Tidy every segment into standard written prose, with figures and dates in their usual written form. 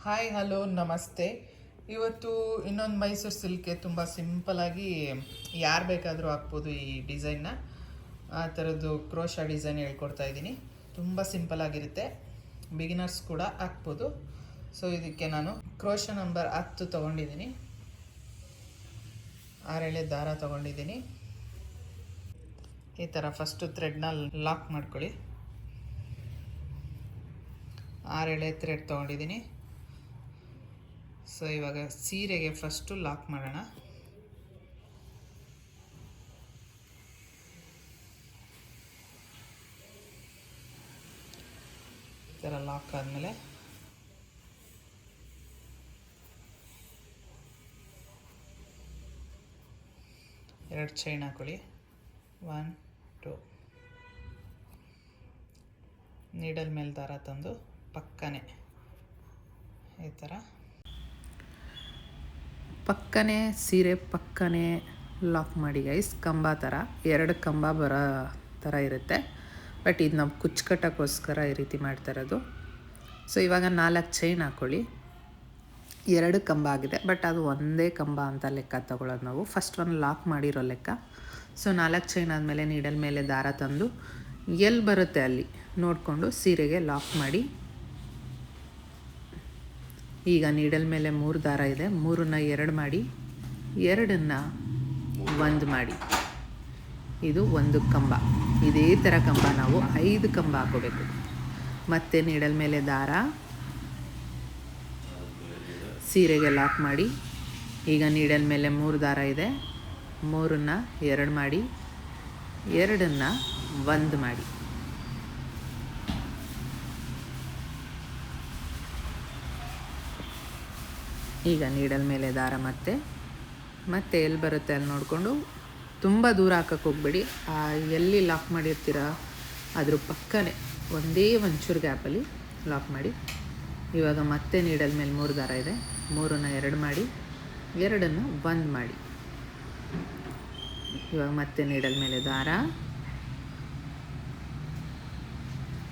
Hi hello ನಮಸ್ತೆ. ಇವತ್ತು ಇನ್ನೊಂದು ಮೈಸೂರು ಸಿಲ್ಕ್ಗೆ ತುಂಬ ಸಿಂಪಲಾಗಿ ಯಾರು ಬೇಕಾದರೂ ಹಾಕ್ಬೋದು ಈ ಡಿಸೈನ್ನ. ಆ ಥರದ್ದು ಕ್ರೋಶಾ ಡಿಸೈನ್ ಹೇಳ್ಕೊಡ್ತಾ ಇದ್ದೀನಿ. ತುಂಬ ಸಿಂಪಲಾಗಿರುತ್ತೆ, ಬಿಗಿನರ್ಸ್ ಕೂಡ ಹಾಕ್ಬೋದು. ಸೊ ಇದಕ್ಕೆ ನಾನು ಕ್ರೋಶಾ ನಂಬರ್ 10 ತೊಗೊಂಡಿದ್ದೀನಿ, 6 ಎಳೆ ದಾರ ತೊಗೊಂಡಿದ್ದೀನಿ. ಈ ಥರ ಫಸ್ಟು ಥ್ರೆಡ್ನ ಲಾಕ್ ಮಾಡ್ಕೊಳ್ಳಿ. 6 ಎಳೆ ಥ್ರೆಡ್ ತೊಗೊಂಡಿದ್ದೀನಿ. ಸೊ ಇವಾಗ ಸೀರೆಗೆ ಫಸ್ಟು ಲಾಕ್ ಮಾಡೋಣ. ಈ ಥರ ಲಾಕ್ ಆದಮೇಲೆ ಎರಡು ಚೈನ್ ಹಾಕೊಳ್ಳಿ. 1 2 ನೀಡಲ್ ಮೇಲೆ ದಾರ ತಂದು ಪಕ್ಕನೆ ಈ ಥರ ಪಕ್ಕನೆ ಸೀರೆ ಪಕ್ಕನೆ ಲಾಕ್ ಮಾಡಿ ಗೈಸ್. ಕಂಬ ಥರ 2 ಕಂಬ ಬರೋ ಥರ ಇರುತ್ತೆ, ಬಟ್ ಇದು ನಾವು ಕುಚ್ಚುಕಟ್ಟೋಕ್ಕೋಸ್ಕರ ಈ ರೀತಿ ಮಾಡ್ತಾ ಇರೋದು. ಸೊ ಇವಾಗ 4 ಚೈನ್ ಹಾಕ್ಕೊಳ್ಳಿ. 2 ಕಂಬ ಆಗಿದೆ, ಬಟ್ ಅದು ಒಂದೇ ಕಂಬ ಅಂತ ಲೆಕ್ಕ ತಗೊಳ್ಳೋದು ನಾವು. ಫಸ್ಟ್ ಒಂದು ಲಾಕ್ ಮಾಡಿರೋ ಲೆಕ್ಕ. ಸೊ 4 ಚೈನ್ ಆದಮೇಲೆ ನೀಡಲ್ ಮೇಲೆ ದಾರ ತಂದು ಎಲ್ಲಿ ಬರುತ್ತೆ ಅಲ್ಲಿ ನೋಡಿಕೊಂಡು ಸೀರೆಗೆ ಲಾಕ್ ಮಾಡಿ. ಈಗ ನೀಡಲ್ ಮೇಲೆ 3 ದಾರ ಇದೆ, 3ನ್ನ 2 ಮಾಡಿ, 2ನ್ನ 1 ಮಾಡಿ. ಇದು 1 ಕಂಬ. ಇದೇ ಥರ ಕಂಬ ನಾವು 5 ಕಂಬ ಹಾಕೋಬೇಕು. ಮತ್ತೆ ನೀಡಲ್ ಮೇಲೆ ದಾರ ಸೀರೆಗೆ ಲಾಕ್ ಮಾಡಿ. ಈಗ ನೀಡಲ್ ಮೇಲೆ 3 ದಾರ ಇದೆ, 3ನ್ನ 2 ಮಾಡಿ, 2ನ್ನ 1 ಮಾಡಿ. ಈಗ ನೀಡಲ್ ಮೇಲೆ ದಾರ ಮತ್ತೆ ಎಲ್ಲಿ ಬರುತ್ತೆ ಅಲ್ಲಿ ನೋಡಿಕೊಂಡು ತುಂಬ ದೂರ ಹಾಕಕ್ಕೆ ಹೋಗಬೇಡಿ. ಎಲ್ಲಿ ಲಾಕ್ ಮಾಡಿರ್ತೀರ ಅದ್ರ ಪಕ್ಕನೇ ಒಂದೇ ಒಂಚೂರು ಗ್ಯಾಪಲ್ಲಿ ಲಾಕ್ ಮಾಡಿ. ಇವಾಗ ಮತ್ತೆ ನೀಡಲ್ ಮೇಲೆ 3 ದಾರ ಇದೆ, 3ನ್ನ 2 ಮಾಡಿ, 2ನ್ನ 1 ಮಾಡಿ. ಇವಾಗ ಮತ್ತೆ ನೀಡಲ್ ಮೇಲೆ ದಾರ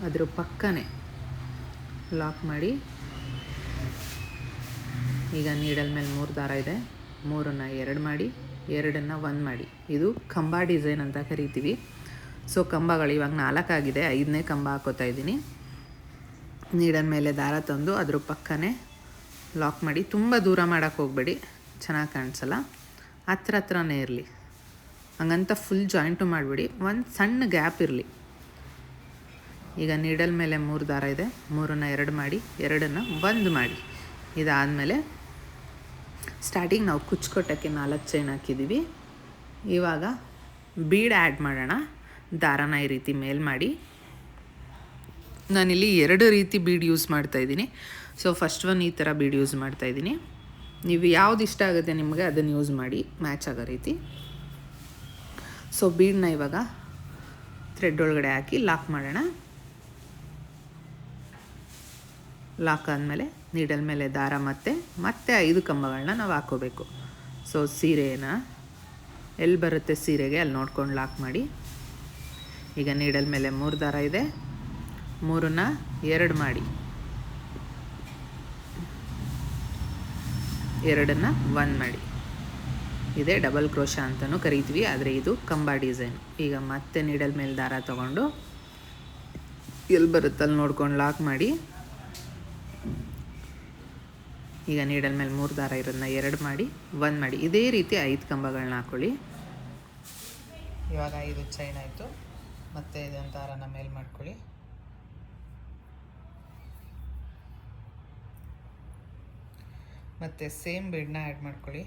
ಅದ್ರ ಪಕ್ಕನೇ ಲಾಕ್ ಮಾಡಿ. ಈಗ ನೀಡಲ್ ಮೇಲೆ 3 ದಾರ ಇದೆ, 3ನ್ನ 2 ಮಾಡಿ, 2ನ್ನ 1 ಮಾಡಿ. ಇದು ಕಂಬ ಡಿಸೈನ್ ಅಂತ ಕರಿತೀವಿ. ಸೊ ಕಂಬಗಳು ಇವಾಗ 4 ಆಗಿದೆ, 5ನೇ ಕಂಬ ಹಾಕೋತಾ ಇದ್ದೀನಿ. ನೀಡಲ್ ಮೇಲೆ ದಾರ ತಂದು ಅದ್ರ ಪಕ್ಕನೇ ಲಾಕ್ ಮಾಡಿ. ತುಂಬ ದೂರ ಮಾಡೋಕ್ಕೆ ಹೋಗಬೇಡಿ, ಚೆನ್ನಾಗಿ ಕಾಣಿಸಲ್ಲ. ಹತ್ರನೇ ಇರಲಿ, ಹಂಗಂತ ಫುಲ್ ಜಾಯಿಂಟು ಮಾಡಿಬಿಡಿ, ಒಂದು ಸಣ್ಣ ಗ್ಯಾಪ್ ಇರಲಿ. ಈಗ ನೀಡಲ್ ಮೇಲೆ 3 ದಾರ ಇದೆ, 3ನ್ನ 2 ಮಾಡಿ, 2ನ್ನ 1 ಮಾಡಿ. ಇದಾದಮೇಲೆ ಸ್ಟಾರ್ಟಿಂಗ್ ನಾವು ಕುಚ್ಚುಕೊಟ್ಟಕ್ಕೆ 4 ಚೈನ್ ಹಾಕಿದ್ದೀವಿ. ಇವಾಗ ಬೀಡ್ ಆ್ಯಡ್ ಮಾಡೋಣ. ದಾರನ ಈ ರೀತಿ ಮೇಲ್ ಮಾಡಿ. ನಾನಿಲ್ಲಿ 2 ರೀತಿ ಬೀಡ್ ಯೂಸ್ ಮಾಡ್ತಾಯಿದ್ದೀನಿ. ಸೊ ಫಸ್ಟ್ ಒನ್ ಈ ಥರ ಬೀಡ್ ಯೂಸ್ ಮಾಡ್ತಾಯಿದ್ದೀನಿ. ನೀವು ಯಾವ್ದು ಇಷ್ಟ ಆಗುತ್ತೆ ನಿಮಗೆ ಅದನ್ನು ಯೂಸ್ ಮಾಡಿ, ಮ್ಯಾಚ್ ಆಗೋ ರೀತಿ. ಸೊ ಬೀಡನ್ನ ಇವಾಗ ಥ್ರೆಡ್ ಒಳಗಡೆ ಹಾಕಿ ಲಾಕ್ ಮಾಡೋಣ. ಲಾಕ್ ಆದಮೇಲೆ ನೀಡಲ್ ಮೇಲೆ ದಾರ ಮತ್ತೆ 5 ಕಂಬಗಳನ್ನ ನಾವು ಹಾಕೋಬೇಕು. ಸೊ ಸೀರೆನ ಎಲ್ಲಿ ಬರುತ್ತೆ ಸೀರೆಗೆ ಅಲ್ಲಿ ನೋಡ್ಕೊಂಡು ಲಾಕ್ ಮಾಡಿ. ಈಗ ನೀಡಲ್ ಮೇಲೆ 3 ದಾರ ಇದೆ, 3ನ್ನ 2 ಮಾಡಿ, 2ನ್ನ 1 ಮಾಡಿ. ಇದೇ ಡಬಲ್ ಕ್ರೋಶಾ ಅಂತಲೂ ಕರಿತೀವಿ, ಆದರೆ ಇದು ಕಂಬ ಡಿಸೈನ್. ಈಗ ಮತ್ತೆ ನೀಡಲ್ ಮೇಲೆ ದಾರ ತೊಗೊಂಡು ಎಲ್ಲಿ ಬರುತ್ತೆ ಅಲ್ಲಿ ನೋಡ್ಕೊಂಡು ಲಾಕ್ ಮಾಡಿ. ಈಗ ನೀಡಲ್ ಮೇಲೆ 3 ದಾರ ಇರೋದನ್ನ 2 ಮಾಡಿ, 1 ಮಾಡಿ. ಇದೇ ರೀತಿ 5 ಕಂಬಗಳನ್ನ ಹಾಕ್ಕೊಳ್ಳಿ. ಇವಾಗ 5 ಚೈನ್ ಆಯಿತು. ಮತ್ತೆ ಇದೊಂದು ದಾರನ ಮೇಲೆ ಮಾಡ್ಕೊಳ್ಳಿ. ಮತ್ತು ಸೇಮ್ ಬೀಡನ್ನ ಆ್ಯಡ್ ಮಾಡ್ಕೊಳ್ಳಿ.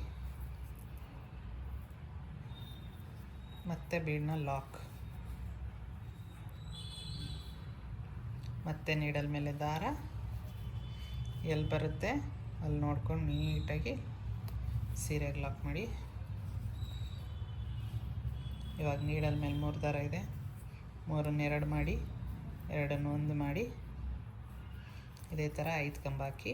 ಮತ್ತೆ ಬೀಡನ್ನ ಲಾಕ್. ಮತ್ತೆ ನೀಡಲ್ ಮೇಲೆ ದಾರ ಎಲ್ಲಿ ಬರುತ್ತೆ ಅಲ್ಲಿ ನೋಡ್ಕೊಂಡು ನೀಟಾಗಿ ಸೀರೆಗೆ ಲಾಕ್ ಮಾಡಿ. ಇವಾಗ ನೀಡಲ್ ಮೇಲೆ 3 ದಾರ ಇದೆ, 3ನ್ನ 2 ಮಾಡಿ, 2ನ್ನ 1 ಮಾಡಿ. ಇದೇ ಥರ 5 ಕಂಬ ಹಾಕಿ.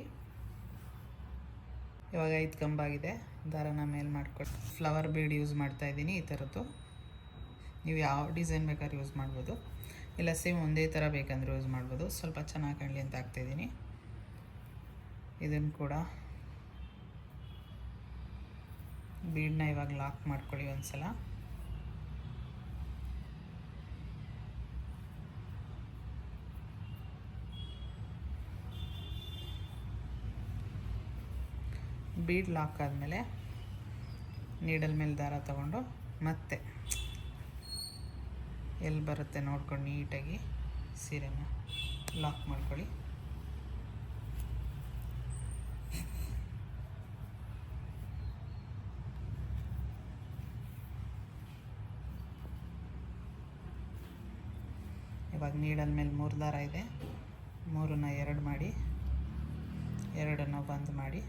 ಇವಾಗ 5 ಕಂಬ ಆಗಿದೆ. ದಾರನ ಮೇಲೆ ಮಾಡ್ಕೊಟ್ಟು ಫ್ಲವರ್ ಬೀಡ್ ಯೂಸ್ ಮಾಡ್ತಾಯಿದ್ದೀನಿ. ಈ ಥರದ್ದು ನೀವು ಯಾವ ಡಿಸೈನ್ ಬೇಕಾದ್ರೂ ಯೂಸ್ ಮಾಡ್ಬೋದು, ಇಲ್ಲ ಸೇಮ್ ಒಂದೇ ಥರ ಬೇಕಂದ್ರೆ ಯೂಸ್ ಮಾಡ್ಬೋದು. ಸ್ವಲ್ಪ ಚೆನ್ನಾಗಿ ಕಾಣಲಿ ಅಂತ ಹಾಕ್ತಾಯಿದ್ದೀನಿ. ಇದನ್ನು ಕೂಡ ಬೀಡನ್ನ ಇವಾಗ ಲಾಕ್ ಮಾಡ್ಕೊಳ್ಳಿ ಒಂದ್ಸಲ. ಬೀಡ್ ಲಾಕ್ ಆದಮೇಲೆ ನೀಡಲ್ ಮೇಲೆ ದಾರ ತಗೊಂಡು ಮತ್ತೆ ಎಲ್ಲಿ ಬರುತ್ತೆ ನೋಡ್ಕೊಂಡು ನೀಟಾಗಿ ಸೀರೆನ ಲಾಕ್ ಮಾಡ್ಕೊಳ್ಳಿ. ಇವಾಗ ನೀಡಲ್ ಮೇಲೆ 3 ದಾರ ಇದೆ, 3ನ್ನ 2 ಮಾಡಿ 2ನ್ನು 1 ಮಾಡಿ.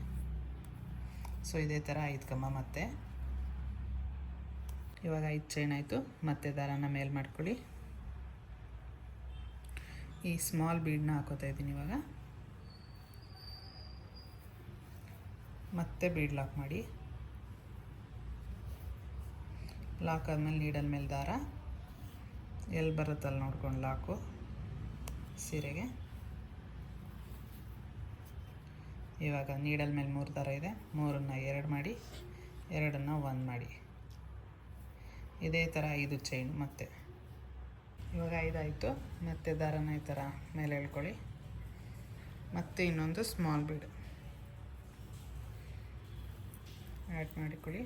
ಸೊ ಇದೇ ಥರ 5 ಕಂಬ. ಮತ್ತೆ ಇವಾಗ 5 ಚೈನ್ ಆಯಿತು. ಮತ್ತೆ ದಾರಾನ ಮೇಲೆ ಮಾಡ್ಕೊಳ್ಳಿ. ಈ ಸ್ಮಾಲ್ ಬೀಡನ್ನ ಹಾಕೋತಾ ಇದ್ದೀನಿ ಇವಾಗ. ಮತ್ತೆ ಬೀಡ್ ಲಾಕ್ ಮಾಡಿ. ಲಾಕ್ ಆದಮೇಲೆ ನೀಡಲ್ ಮೇಲೆ ದಾರ ಎಲ್ಲಿ ಬರುತ್ತಲ್ಲಿ ನೋಡ್ಕೊಂಡು ಲಾಕು ಸೀರೆಗೆ. ಇವಾಗ ನೀಡಲ್ ಮೇಲೆ 3 ದಾರ ಇದೆ, 3ನ್ನ 2 ಮಾಡಿ 2ನ್ನ 1 ಮಾಡಿ. ಇದೇ ಥರ 5 ಚೈನ್. ಮತ್ತೆ ಇವಾಗ 5 ಆಯಿತು. ಮತ್ತೆ ದಾರನ ಈ ಥರ ಮೇಲೆ ಎಳ್ಕೊಳ್ಳಿ. ಮತ್ತೆ ಇನ್ನೊಂದು ಸ್ಮಾಲ್ ಬೀಡ್ ಆ್ಯಡ್ ಮಾಡಿಕೊಳ್ಳಿ.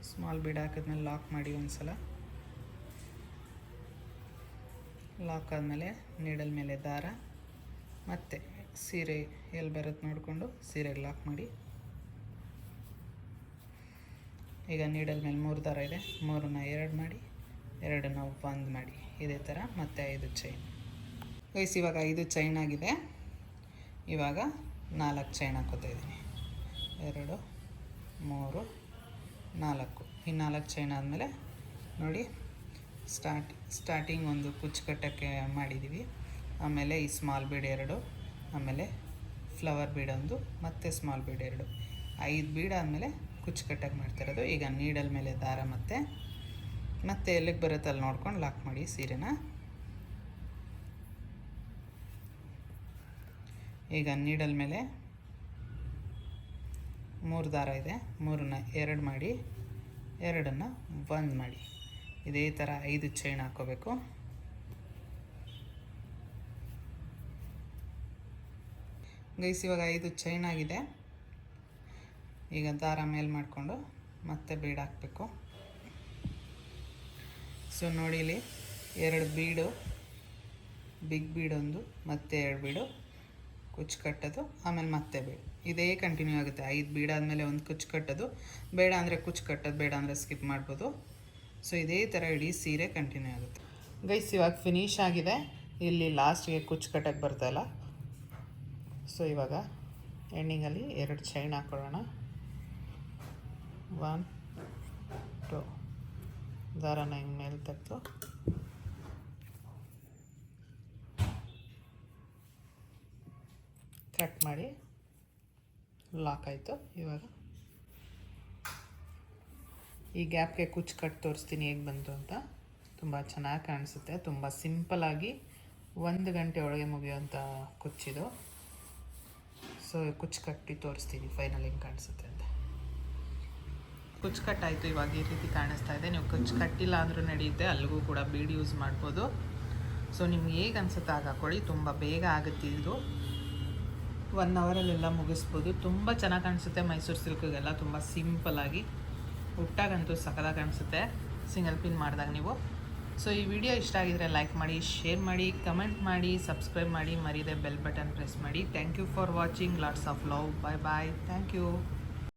ಸ್ಮಾಲ್ ಬೀಡ್ ಹಾಕಿದ್ಮೇಲೆ ಲಾಕ್ ಮಾಡಿ ಒಂದ್ಸಲ. ಲಾಕ್ ಆದಮೇಲೆ ನೀಡಲ್ ಮೇಲೆ ದಾರ ಮತ್ತು ಸೀರೆ ಎಲ್ಲಿ ಬರುತ್ತೆ ನೋಡಿಕೊಂಡು ಸೀರೆಗೆ ಲಾಕ್ ಮಾಡಿ. ಈಗ ನೀಡಲ್ ಮೇಲೆ 3 ದಾರ ಇದೆ, 3ನ್ನ 2 ಮಾಡಿ 2ನ್ನ 1 ಮಾಡಿ. ಇದೇ ಥರ ಮತ್ತೆ 5 ಚೈನ್. ಗೈಸ್ ಇವಾಗ 5 ಚೈನ್ ಆಗಿದೆ. ಇವಾಗ 4 ಚೈನ್ ಹಾಕೋತಾ ಇದ್ದೀನಿ. 2 3 4. ಈ 4 ಚೈನ್ ಆದಮೇಲೆ ನೋಡಿ ಸ್ಟಾರ್ಟಿಂಗ್ ಒಂದು ಕುಚ್ಚು ಕಟ್ಟಕ್ಕೆ ಮಾಡಿದ್ದೀವಿ. ಆಮೇಲೆ ಈ ಸ್ಮಾಲ್ ಬೀಡ್ 2, ಆಮೇಲೆ ಫ್ಲವರ್ ಬೀಡ್ 1, ಮತ್ತು ಸ್ಮಾಲ್ ಬೀಡ್ 2. 5 ಬೀಡ್ ಆದಮೇಲೆ ಕುಚ್ಚು ಕಟ್ಟಕ್ಕೆ ಮಾಡ್ತಿರೋದು. ಈಗ ನೀಡಲ್ ಮೇಲೆ ದಾರ ಮತ್ತೆ ಎಲ್ಲಿಗೆ ಬರುತ್ತೆ ಅಲ್ಲಿ ನೋಡ್ಕೊಂಡು ಲಾಕ್ ಮಾಡಿ ಸೀರೆನ. ಈಗ ನೀಡಲ್ ಮೇಲೆ 3 ದಾರ ಇದೆ, 3ನ್ನ 2 ಮಾಡಿ 2ನ್ನ 1 ಮಾಡಿ. ಇದೇ ಥರ 5 ಚೈನ್ ಹಾಕೋಬೇಕು. ಗೈಸ್ ಇವಾಗ 5 ಚೈನ್ ಆಗಿದೆ. ಈಗ ದಾರ ಮೇಲೆ ಮಾಡಿಕೊಂಡು ಮತ್ತೆ ಬೀಡ್ ಹಾಕಬೇಕು. ಸೊ ನೋಡಿ ಇಲ್ಲಿ 2 ಬೀಡು, ಬಿಗ್ ಬೀಡ್ 1, ಮತ್ತೆ 2 ಬೀಡು ಕುಚ್ಚು ಕಟ್ಟೋದು, ಆಮೇಲೆ ಮತ್ತೆ ಬೀಡ್. ಇದೇ ಕಂಟಿನ್ಯೂ ಆಗುತ್ತೆ. 5 ಬೀಡ್ ಆದಮೇಲೆ ಒಂದು ಕುಚ್ಚು ಕಟ್ಟೋದು, ಬೇಡ ಅಂದರೆ ಕುಚ್ಚು ಕಟ್ಟೋದು, ಬೇಡ ಅಂದರೆ ಸ್ಕಿಪ್ ಮಾಡ್ಬೋದು. ಸೊ ಇದೇ ಥರ ಇಡೀ ಸೀರೆ ಕಂಟಿನ್ಯೂ ಆಗುತ್ತೆ. ಗೈಸ್ ಇವಾಗ ಫಿನಿಶ್ ಆಗಿದೆ. ಇಲ್ಲಿ ಲಾಸ್ಟ್ಗೆ ಕುಚ್ಚು ಕಟ್ಟಕ್ಕೆ ಬರ್ತಲ್ಲ. ಸೊ ಇವಾಗ ಎಂಡಿಂಗಲ್ಲಿ 2 ಚೈನ್ ಹಾಕೊಳ್ಳೋಣ. 1 2 ದಾರನ ಹಿಂಗೆ ಮೇಲೆ ತೆಗೆದು ಕಟ್ ಮಾಡಿ ಲಾಕ್ ಆಯಿತು. ಇವಾಗ ಈ ಗ್ಯಾಪ್ಗೆ ಕುಚ್ಚು ಕಟ್ ತೋರಿಸ್ತೀನಿ ಹೇಗೆ ಬಂತು ಅಂತ. ತುಂಬ ಚೆನ್ನಾಗಿ ಕಾಣಿಸುತ್ತೆ. ತುಂಬ ಸಿಂಪಲಾಗಿ 1 ಗಂಟೆ ಒಳಗೆ ಮುಗಿಯುವಂಥ ಕುಚ್ಚಿದು. ಸೊ ಕುಚ್ಚು ಕಟ್ಟಿ ತೋರಿಸ್ತೀನಿ ಫೈನಲ್ ಹೆಂಗೆ ಕಾಣಿಸುತ್ತೆ ಅಂತ. ಕುಚ್ಚು ಕಟ್ಟಾಯಿತು. ಇವಾಗ ಈ ರೀತಿ ಕಾಣಿಸ್ತಾ ಇದೆ. ನೀವು ಕುಚ್ಚು ಕಟ್ಟಿಲ್ಲ ಅಂದರೂ ನಡೆಯುತ್ತೆ, ಅಲ್ಲಿಗೂ ಕೂಡ ಬೀಡ್ ಯೂಸ್ ಮಾಡ್ಬೋದು. ಸೊ ನಿಮ್ಗೆ ಹೇಗೆ ಅನಿಸುತ್ತೆ ಆಗ ಹಾಕ್ಕೊಳ್ಳಿ. ತುಂಬ ಬೇಗ ಆಗುತ್ತೆ ಇದು. 1 ಅವರಲ್ಲೆಲ್ಲ ಮುಗಿಸ್ಬೋದು. ತುಂಬ ಚೆನ್ನಾಗಿ ಕಾಣಿಸುತ್ತೆ. ಮೈಸೂರು ಸಿಲ್ಕ್ಗೆಲ್ಲ ತುಂಬ ಸಿಂಪಲಾಗಿ ಹುಟ್ಟಾಗಂತೂ ಸಖತ್ತಾಗಿ ಕಾಣಿಸುತ್ತೆ ಸಿಂಗಲ್ ಪಿನ್ ಮಾಡಿದಾಗ ನೀವು. ಸೊ ಈ ವಿಡಿಯೋ ಇಷ್ಟ ಆಗಿದರೆ ಲೈಕ್ ಮಾಡಿ, ಶೇರ್ ಮಾಡಿ, ಕಮೆಂಟ್ ಮಾಡಿ, ಸಬ್ಸ್ಕ್ರೈಬ್ ಮಾಡಿ, ಮರೀದೆ ಬೆಲ್ ಬಟನ್ ಪ್ರೆಸ್ ಮಾಡಿ. Thank you for watching. Lots of love. Bye bye. Thank you.